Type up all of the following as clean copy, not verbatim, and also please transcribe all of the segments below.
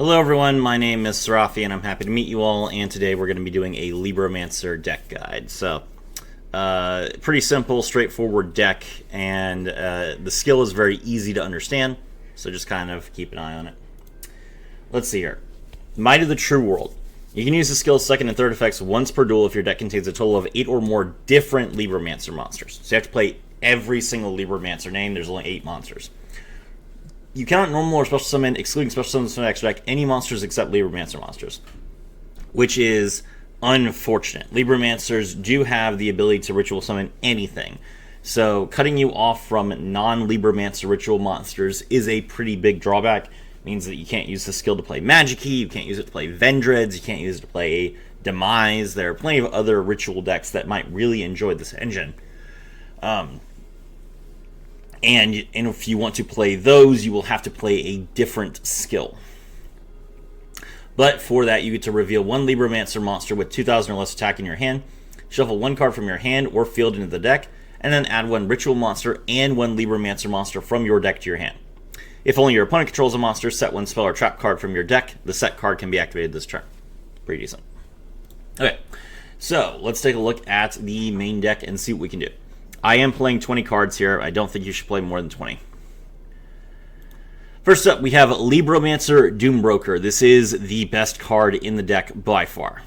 Hello everyone, my name is Sarafi and I'm happy to meet you all, and today we're going to be doing a Libromancer deck guide. So, pretty simple, straightforward deck, and the skill is very easy to understand, so just kind of keep an eye on it. Let's see here. Might of the True World. You can use the skill's second and third effects once per duel if your deck contains a total of 8 or more different Libromancer monsters. So you have to play every single Libromancer name. There's only 8 monsters. You cannot normal or special summon, excluding special summons from the extra deck, any monsters except Libromancer monsters, which is unfortunate. Libromancers do have the ability to ritual summon anything, so cutting you off from non-Libromancer ritual monsters is a pretty big drawback. It means that you can't use the skill to play Magic-y, you can't use it to play Vendreads, you can't use it to play Demise. There are plenty of other ritual decks that might really enjoy this engine. And if you want to play those, you will have to play a different skill. But for that, you get to reveal one Libromancer monster with 2,000 or less attack in your hand, shuffle one card from your hand or field into the deck, and then add one Ritual monster and one Libromancer monster from your deck to your hand. If only your opponent controls a monster, set one spell or trap card from your deck. The set card can be activated this turn. Pretty decent. Okay, so let's take a look at the main deck and see what we can do. I am playing 20 cards here. I don't think you should play more than 20. First up, we have Libromancer Doombroker. This is the best card in the deck by far.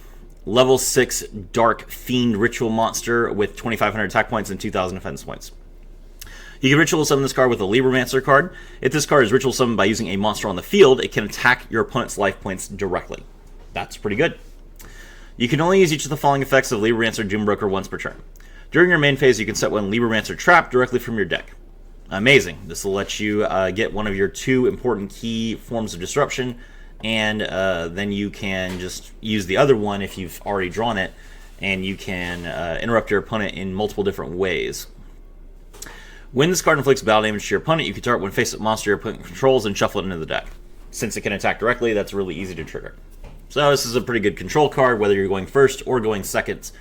Level 6 Dark Fiend Ritual Monster with 2,500 attack points and 2,000 defense points. You can ritual summon this card with a Libromancer card. If this card is ritual summoned by using a monster on the field, it can attack your opponent's life points directly. That's pretty good. You can only use each of the following effects of Libromancer Doombroker once per turn. During your main phase, you can set one Libromancer trap directly from your deck. Amazing. This will let you get one of your 2 important key forms of disruption, and then you can just use the other one if you've already drawn it, and you can interrupt your opponent in multiple different ways. When this card inflicts battle damage to your opponent, you can target one face-up monster your opponent controls and shuffle it into the deck. Since it can attack directly, that's really easy to trigger. So this is a pretty good control card, whether you're going first or going second.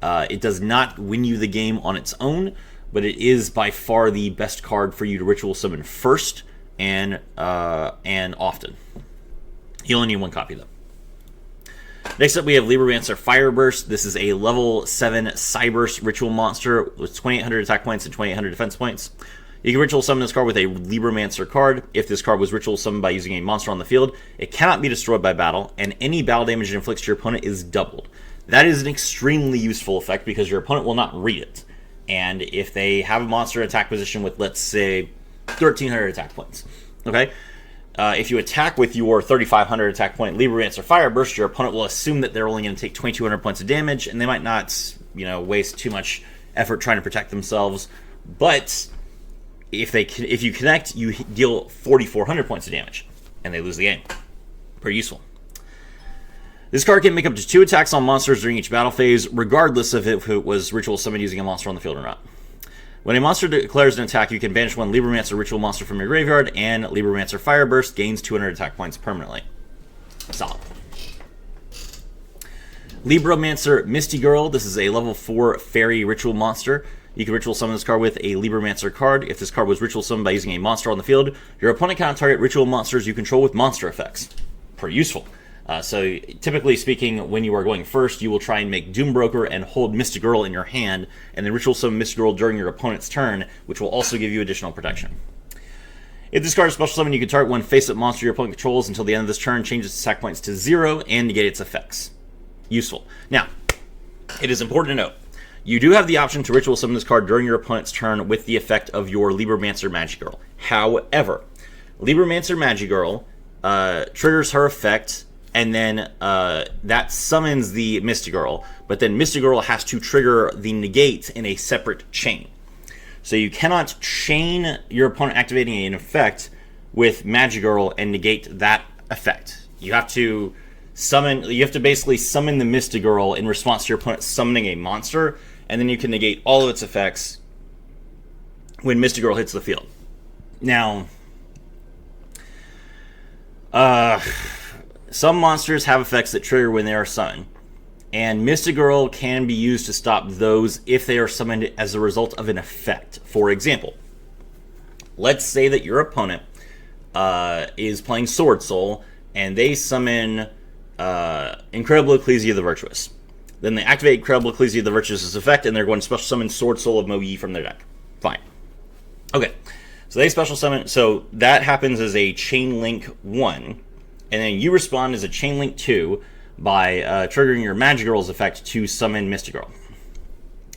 It does not win you the game on its own, but it is by far the best card for you to ritual summon first and often. You only need 1 copy though. Next up, we have Libromancer Fireburst. This is a level 7 Cyburst ritual monster with 2,800 attack points and 2,800 defense points. You can ritual summon this card with a Libromancer card. If this card was ritual summoned by using a monster on the field, it cannot be destroyed by battle, and any battle damage it inflicts to your opponent is doubled. That is an extremely useful effect because your opponent will not read it. And if they have a monster attack position with, let's say, 1,300 attack points, okay? If you attack with your 3,500 attack point Libromancer Fireburst, your opponent will assume that they're only going to take 2,200 points of damage, and they might not, waste too much effort trying to protect themselves. But if you connect, you deal 4,400 points of damage, and they lose the game. Pretty useful. This card can make up to 2 attacks on monsters during each battle phase, regardless of if it was ritual summoned using a monster on the field or not. When a monster declares an attack, you can banish one Libromancer ritual monster from your graveyard, and Libromancer Fireburst gains 200 attack points permanently. Solid. Libromancer Misty Girl. This is a level 4 fairy ritual monster. You can ritual summon this card with a Libromancer card. If this card was ritual summoned by using a monster on the field, your opponent cannot target ritual monsters you control with monster effects. Pretty useful. So typically speaking, when you are going first, you will try and make Doombroker and hold Mystic Girl in your hand, and then ritual summon Mystic Girl during your opponent's turn, which will also give you additional protection. If this card is special summon, you can target one face-up monster your opponent controls until the end of this turn, change its attack points to 0, and negate its effects. Useful. Now, it is important to note, you do have the option to ritual summon this card during your opponent's turn with the effect of your Libromancer Magic Girl. However, Libromancer Magic Girl triggers her effect, and then that summons the Mystic Girl, but then Mystic Girl has to trigger the negate in a separate chain. So you cannot chain your opponent activating an effect with Magic Girl and negate that effect. You have to basically summon the Mystic Girl in response to your opponent summoning a monster, and then you can negate all of its effects when Mystic Girl hits the field. Now, some monsters have effects that trigger when they are summoned, and Mystic Girl can be used to stop those if they are summoned as a result of an effect. For example, let's say that your opponent is playing Sword Soul, and they summon Incredible Ecclesia of the Virtuous. Then they activate Incredible Ecclesia of the Virtuous' effect, and they're going to special summon Sword Soul of Mo-Yi from their deck. Fine. Okay, so they special summon. So that happens as a Chain Link 1, and then you respond as a Chain Link 2 by triggering your Magic Girl's effect to summon Mystic Girl.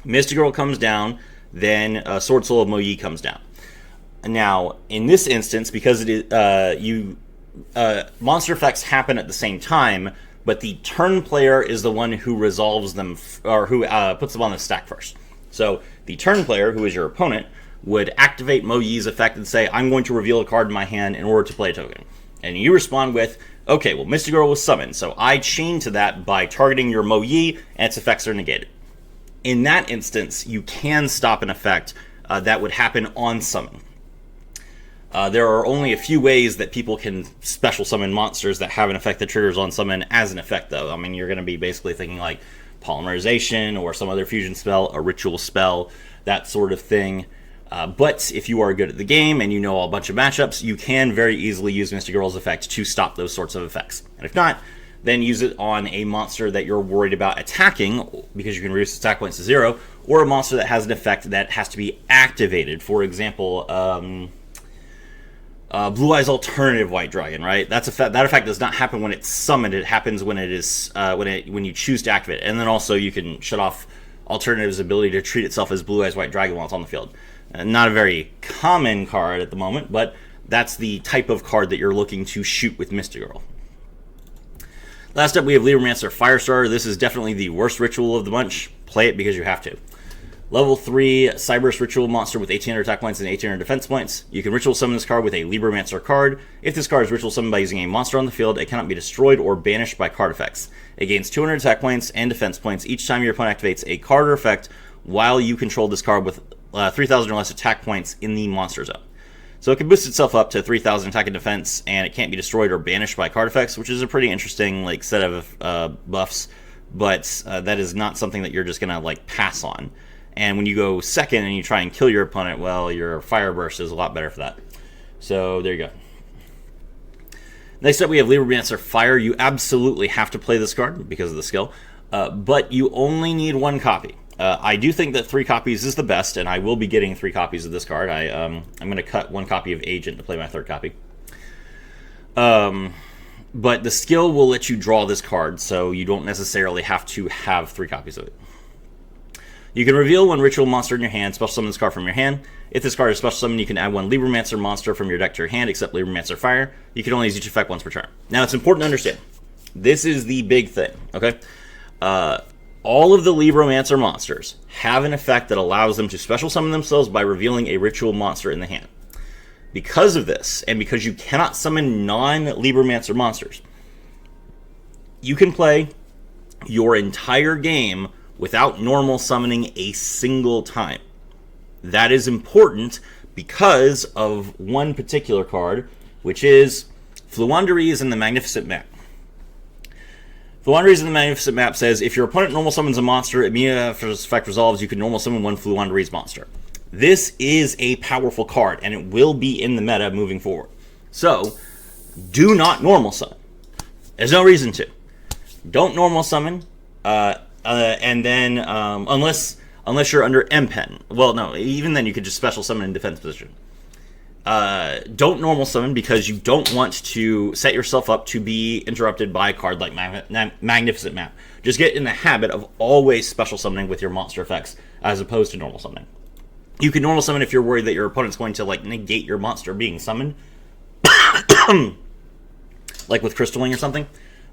Mystic Girl comes down, then Sword Soul of Mo-Yi comes down. Now, in this instance, because it is monster effects happen at the same time, but the turn player is the one who resolves them, or who puts them on the stack first. So the turn player, who is your opponent, would activate Mo-Yi's effect and say, I'm going to reveal a card in my hand in order to play a token. And you respond with, okay, well, Mystic Girl was summoned, so I chain to that by targeting your Mo-Yi, and its effects are negated. In that instance, you can stop an effect that would happen on summon. There are only a few ways that people can special summon monsters that have an effect that triggers on summon as an effect, though. I mean, you're going to be basically thinking like Polymerization or some other fusion spell, a ritual spell, that sort of thing. But if you are good at the game and you know a bunch of matchups, you can very easily use Mystic Girl's effect to stop those sorts of effects. And if not, then use it on a monster that you're worried about attacking, because you can reduce attack points to 0, or a monster that has an effect that has to be activated. For example, Blue Eyes Alternative White Dragon, right? That effect does not happen when it's summoned. It happens when it is when you choose to activate it. And then also you can shut off Alternative's ability to treat itself as Blue Eyes White Dragon while it's on the field. Not a very common card at the moment, but that's the type of card that you're looking to shoot with Mystic Girl. Last up, we have Libromancer Firestarter. This is definitely the worst ritual of the bunch. Play it because you have to. Level 3 Cyberus Ritual Monster with 1800 attack points and 1800 defense points. You can ritual summon this card with a Libromancer card. If this card is ritual summoned by using a monster on the field, it cannot be destroyed or banished by card effects. It gains 200 attack points and defense points each time your opponent activates a card or effect while you control this card with 3,000 or less attack points in the monster zone. So it can boost itself up to 3,000 attack and defense, and it can't be destroyed or banished by card effects, which is a pretty interesting set of buffs, but that is not something that you're just going to pass on. And when you go second and you try and kill your opponent, well, your Fire Burst is a lot better for that. So there you go. Next up, we have Libromancer Fire. You absolutely have to play this card because of the skill, but you only need 1 copy. I do think that 3 copies is the best, and I will be getting 3 copies of this card. I'm going to cut 1 copy of Agent to play my 3rd copy. But the skill will let you draw this card, so you don't necessarily have to have 3 copies of it. You can reveal 1 ritual monster in your hand, special summon this card from your hand. If this card is special summoned, you can add 1 Libromancer monster from your deck to your hand, except Libromancer Fire. You can only use each effect once per turn. Now, it's important to understand. This is the big thing, okay? All of the Libromancer monsters have an effect that allows them to special summon themselves by revealing a ritual monster in the hand. Because of this, and because you cannot summon non-Libromancer monsters, you can play your entire game without normal summoning a single time. That is important because of one particular card, which is Fluanderies in the Magnificent Map. Fluanderies in the Magnificent Map says, if your opponent normal summons a monster, immediately after this effect resolves, you can normal summon 1 Fluanderies monster. This is a powerful card, and it will be in the meta moving forward. So, do not normal summon. There's no reason to. Don't normal summon, and then, unless you're under M-Pen. Well, no, even then you could just special summon in defense position. Don't normal summon because you don't want to set yourself up to be interrupted by a card like Magnificent Map. Just get in the habit of always special summoning with your monster effects as opposed to normal summoning. You can normal summon if you're worried that your opponent's going to negate your monster being summoned. Like with Crystalling or something.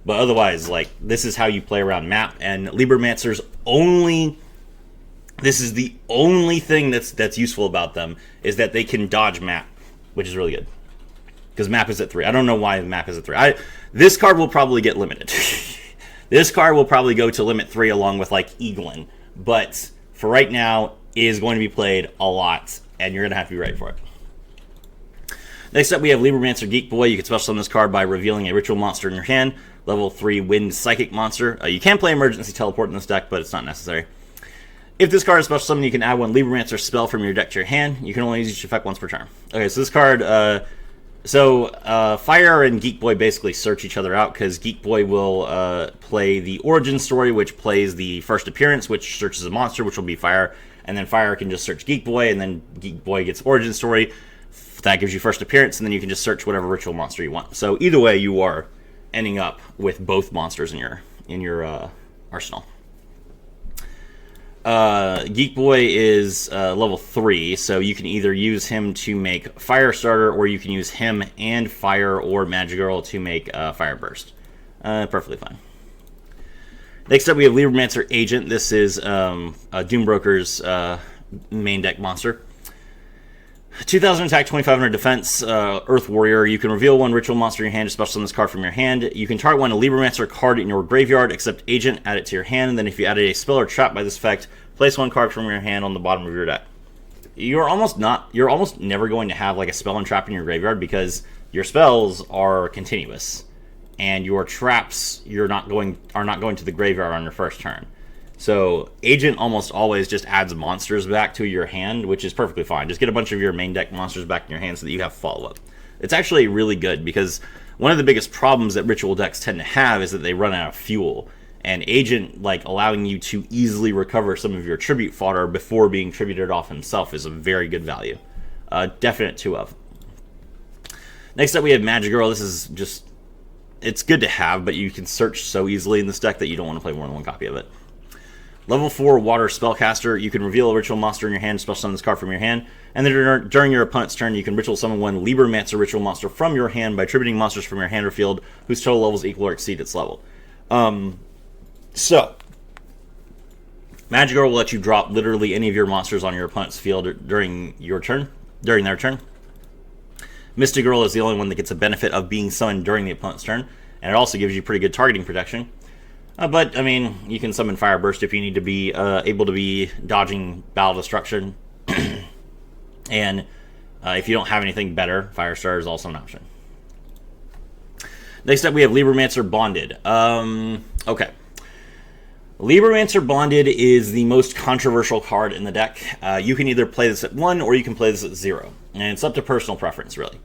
But otherwise, this is how you play around map, and Libromancer's this is the only thing that's useful about them, is that they can dodge map, which is really good. Because map is at 3. I don't know why map is at 3. This card will probably get limited. This card will probably go to limit 3 along with Eaglin. But for right now, it is going to be played a lot, and you're going to have to be ready for it. Next up, we have Libromancer Geek Boy. You can special summon this card by revealing a ritual monster in your hand. Level 3 Wind Psychic monster. You can play Emergency Teleport in this deck, but it's not necessary. If this card is special summoned, you can add 1 Libromancer spell from your deck to your hand. You can only use each effect once per turn. Okay, so this card So Fire and Geek Boy basically search each other out, because Geek Boy will play the origin story, which plays the first appearance, which searches a monster, which will be Fire, and then Fire can just search Geek Boy, and then Geek Boy gets origin story. That gives you first appearance, and then you can just search whatever ritual monster you want. So either way, you are ending up with both monsters in your arsenal. Geek Boy is level 3, so you can either use him to make Firestarter, or you can use him and Fire or Magic Girl to make Fire Burst. Perfectly fine. Next up, we have Libromancer Agent. This is Doombroker's main deck monster. 2,000 attack, 2,500 defense, Earth Warrior. You can reveal one ritual monster in your hand to special summon this card from your hand. You can target one Libromancer card in your graveyard, except Agent, add it to your hand, and then if you added a spell or trap by this effect, place one card from your hand on the bottom of your deck. You're almost never going to have like a spell and trap in your graveyard, because your spells are continuous, and your traps are not going to the graveyard on your first turn. So Agent almost always just adds monsters back to your hand, which is perfectly fine. Just get a bunch of your main deck monsters back in your hand so that you have follow-up. It's actually really good, because one of the biggest problems that ritual decks tend to have is that they run out of fuel. And Agent, like, allowing you to easily recover some of your tribute fodder before being tributed off himself is a very good value. Definite 2 of. Next up, we have Magic Girl. This is just... it's good to have, but you can search so easily in this deck that you don't want to play more than one copy of it. Level 4 Water Spellcaster. You can reveal a ritual monster in your hand, special summon this card from your hand, and then during your opponent's turn, you can ritual summon one Libromancer ritual monster from your hand by tributing monsters from your hand or field whose total levels equal or exceed its level. So, Magic Girl will let you drop literally any of your monsters on your opponent's field during their turn. Mystic Girl is the only one that gets a benefit of being summoned during the opponent's turn, and it also gives you pretty good targeting protection. But, I mean, you can summon Fire Burst if you need to be able to be dodging Battle Destruction. And if you don't have anything better, Firestarter is also an option. Next up, we have Libromancer Bonded. Okay. Libromancer Bonded is the most controversial card in the deck. You can either play this at 1 or you can play this at 0. And it's up to personal preference, really.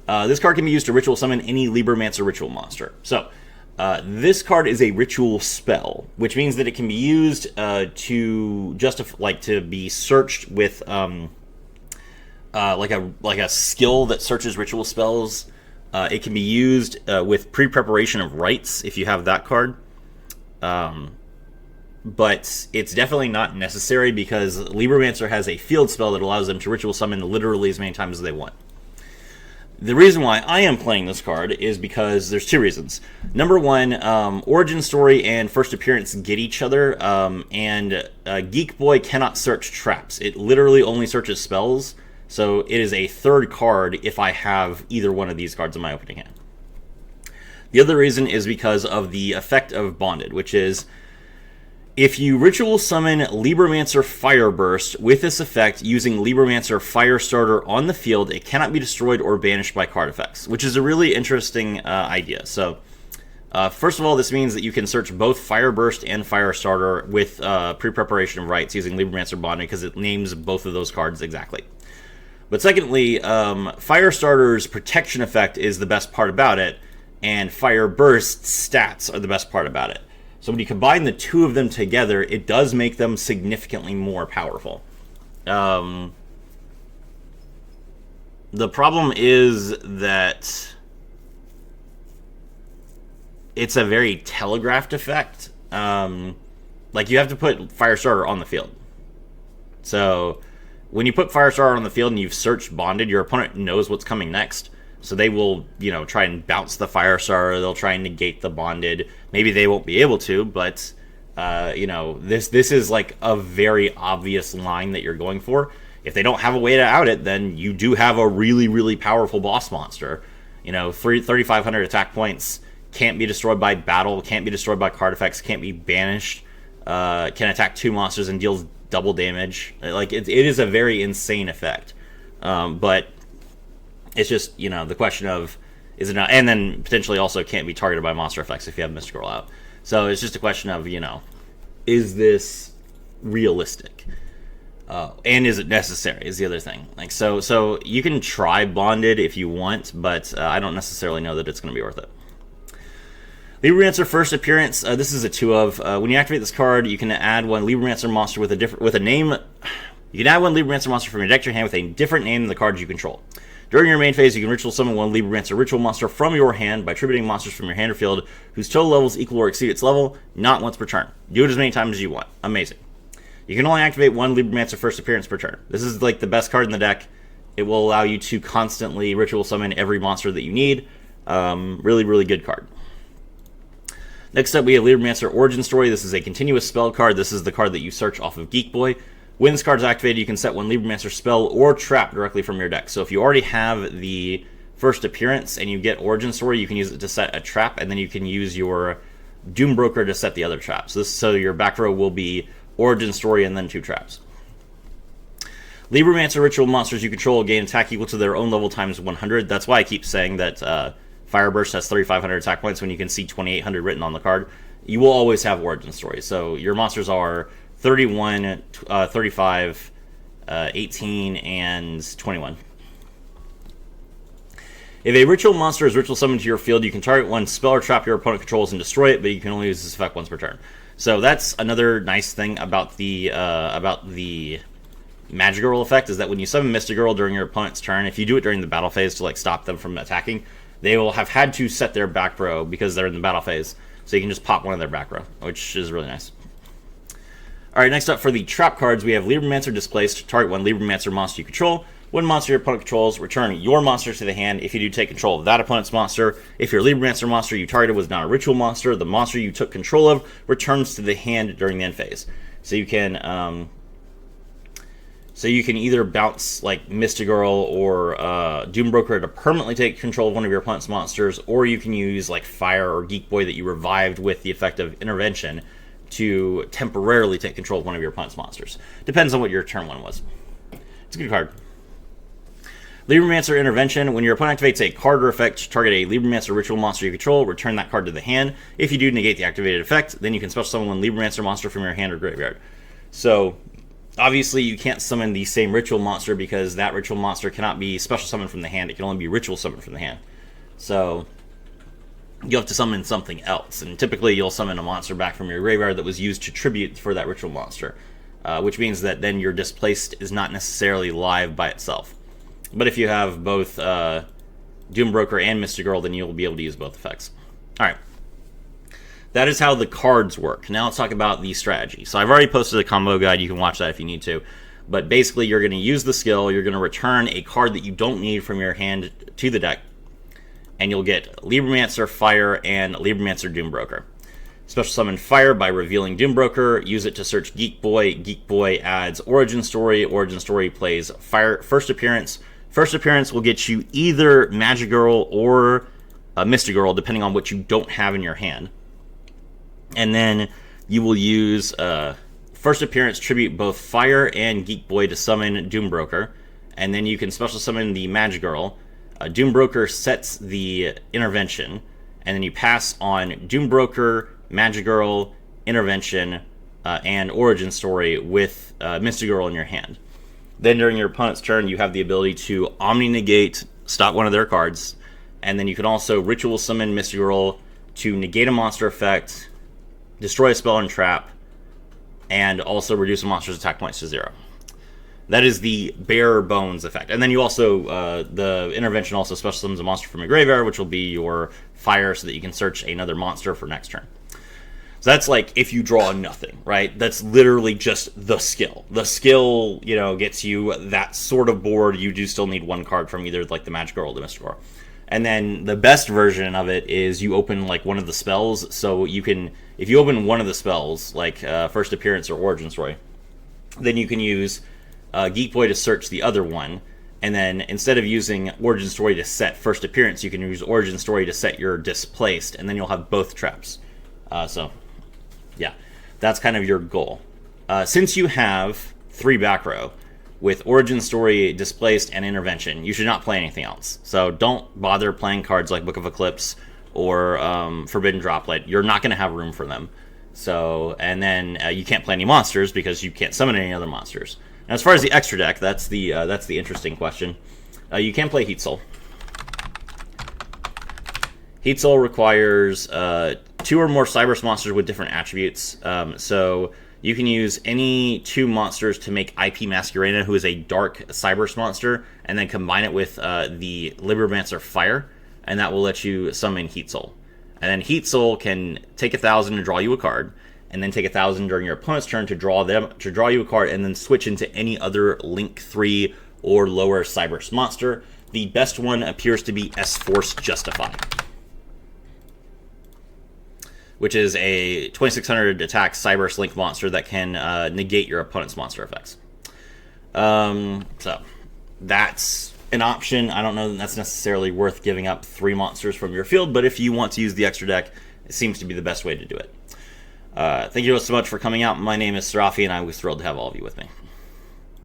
This card can be used to ritual summon any Libromancer ritual monster. So, this card is a ritual spell, which means that it can be used to be searched with like a skill that searches ritual spells. It can be used with pre-preparation of rites if you have that card. But it's definitely not necessary, because Libromancer has a field spell that allows them to ritual summon literally as many times as they want. The reason why I am playing this card is because there's 2 reasons. Number 1, Origin Story and First Appearance get each other, and Geek Boy cannot search traps. It literally only searches spells, so it is a 3rd card if I have either one of these cards in my opening hand. The other reason is because of the effect of Bonded, which is, if you ritual summon Libromancer Fireburst with this effect using Libromancer Firestarter on the field, it cannot be destroyed or banished by card effects, which is a really interesting idea. So, first of all, this means that you can search both Fireburst and Firestarter with pre-preparation of rites using Libromancer Bonded, because it names both of those cards exactly. But secondly, Firestarter's protection effect is the best part about it, and Fireburst's stats are the best part about it. So when you combine the 2 of them together, it does make them significantly more powerful. The problem is that it's a very telegraphed effect. Like, you have to put Firestarter on the field. So when you put Firestarter on the field and you've searched Bonded, your opponent knows what's coming next. So they will, try and bounce the Firestarter. They'll try and negate the Bonded. Maybe they won't be able to, but, this is like a very obvious line that you're going for. If they don't have a way to out it, then you do have a really, really powerful boss monster. 3,500 attack points, can't be destroyed by battle, can't be destroyed by card effects, can't be banished, can attack 2 monsters and deals double damage. Like, it is a very insane effect. But it's just, the question of, is it not, and then potentially also can't be targeted by monster effects if you have Mystic Girl out. So it's just a question of, is this realistic? And is it necessary is the other thing. Like so you can try Bonded if you want, but I don't necessarily know that it's going to be worth it. Libromancer first appearance. This is a 2 of. When you activate this card, you can add one Libromancer monster with a name. You can add one Libromancer monster from your deck to your hand with a different name than the cards you control. During your main phase, you can ritual summon one Libromancer ritual monster from your hand by tributing monsters from your hand or field whose total levels equal or exceed its level, not once per turn. Do it as many times as you want. Amazing. You can only activate one Libromancer first appearance per turn. This is like the best card in the deck. It will allow you to constantly ritual summon every monster that you need. Really, really good card. Next up, we have Libromancer Origin Story. This is a continuous spell card. This is the card that you search off of Geek Boy. When this card is activated, you can set one Libromancer spell or trap directly from your deck. So if you already have the first appearance and you get Origin Story, you can use it to set a trap, and then you can use your Doom Broker to set the other traps. So your back row will be Origin Story and then 2 traps. Libromancer ritual monsters you control gain attack equal to their own level times 100. That's why I keep saying that Fireburst has 3,500 attack points when you can see 2,800 written on the card. You will always have Origin Story. So your monsters are 31, 35, 18, and 21. If a ritual monster is ritual summoned to your field, you can target one spell or trap your opponent controls and destroy it, but you can only use this effect once per turn. So that's another nice thing about the Magic Girl effect, is that when you summon Mystic Girl during your opponent's turn, if you do it during the battle phase to like stop them from attacking, they will have had to set their back row because they're in the battle phase. So you can just pop one of their back row, which is really nice. Alright, next up for the trap cards, we have Libromancer Displaced. Target one Libromancer monster you control. One monster your opponent controls, return your monster to the hand. If you do take control of that opponent's monster, if your Libromancer monster you targeted was not a ritual monster, the monster you took control of returns to the hand during the end phase. So you can either bounce like Mystic Girl or Doom Broker to permanently take control of one of your opponent's monsters, or you can use like Fire or Geek Boy that you revived with the effect of Intervention to temporarily take control of one of your opponent's monsters. Depends on what your turn 1 was. It's a good card. Libromancer Intervention. When your opponent activates a card or effect, target a Libromancer ritual monster you control, return that card to the hand. If you do negate the activated effect, then you can special summon one Libromancer monster from your hand or graveyard. So obviously you can't summon the same ritual monster because that ritual monster cannot be special summoned from the hand. It can only be ritual summoned from the hand. So you'll have to summon something else, and typically you'll summon a monster back from your graveyard that was used to tribute for that ritual monster, which means that then your Displaced is not necessarily live by itself. But if you have both Doom Broker and Mystic Girl, then you'll be able to use both effects. Alright, that is how the cards work. Now let's talk about the strategy. So I've already posted a combo guide, you can watch that if you need to, but basically you're going to use the skill, you're going to return a card that you don't need from your hand to the deck, and you'll get Libromancer Fire and Libromancer Doom Broker. Special summon Fire by revealing Doom Broker. Use it to search Geek Boy. Geek Boy adds Origin Story. Origin Story plays Fire First Appearance. First Appearance will get you either Magic Girl or Mystic Girl, depending on what you don't have in your hand. And then you will use First Appearance tribute both Fire and Geek Boy to summon Doom Broker. And then you can special summon the Magic Girl. Doom Broker sets the Intervention, and then you pass on Doom Broker, Magic Girl, Intervention, and Origin Story with Mystic Girl in your hand. Then during your opponent's turn, you have the ability to Omni-Negate, stop one of their cards, and then you can also Ritual Summon Mystic Girl to negate a monster effect, destroy a spell and trap, and also reduce a monster's attack points to 0. That is the bare bones effect. And then you also, the Intervention also special summons a monster from your graveyard, which will be your Fire, so that you can search another monster for next turn. So that's like if you draw nothing, right? That's literally just the skill. The skill, you know, gets you that sort of board. You do still need one card from either like the Magic Girl or the Mystic Girl. And then the best version of it is you open like one of the spells. So you can, if you open one of the spells, like First Appearance or Origin Story, then you can use Geek Boy to search the other one, and then instead of using Origin Story to set First Appearance, you can use Origin Story to set your Displaced, and then you'll have both traps. So, yeah, that's kind of your goal. Since you have 3 back row with Origin Story, Displaced, and Intervention, you should not play anything else. So don't bother playing cards like Book of Eclipse or Forbidden Droplet. You're not going to have room for them. So, and then you can't play any monsters because you can't summon any other monsters. As far as the extra deck, that's the interesting question. You can play Heat Soul. Heat Soul requires 2 or more Cyberse monsters with different attributes. So you can use any 2 monsters to make IP Masquerena, who is a dark Cyberse monster, and then combine it with the Libromancer Fire, and that will let you summon Heat Soul. And then Heat Soul can take 1,000 and draw you a card, and then take 1,000 during your opponent's turn to draw you a card, and then switch into any other Link 3 or lower Cyberse monster. The best one appears to be S-Force Justify, which is a 2,600 attack Cyberse Link monster that can negate your opponent's monster effects. So that's an option. I don't know that that's necessarily worth giving up 3 monsters from your field, but if you want to use the extra deck, it seems to be the best way to do it. Thank you so much for coming out. My name is Serafi, and I was thrilled to have all of you with me.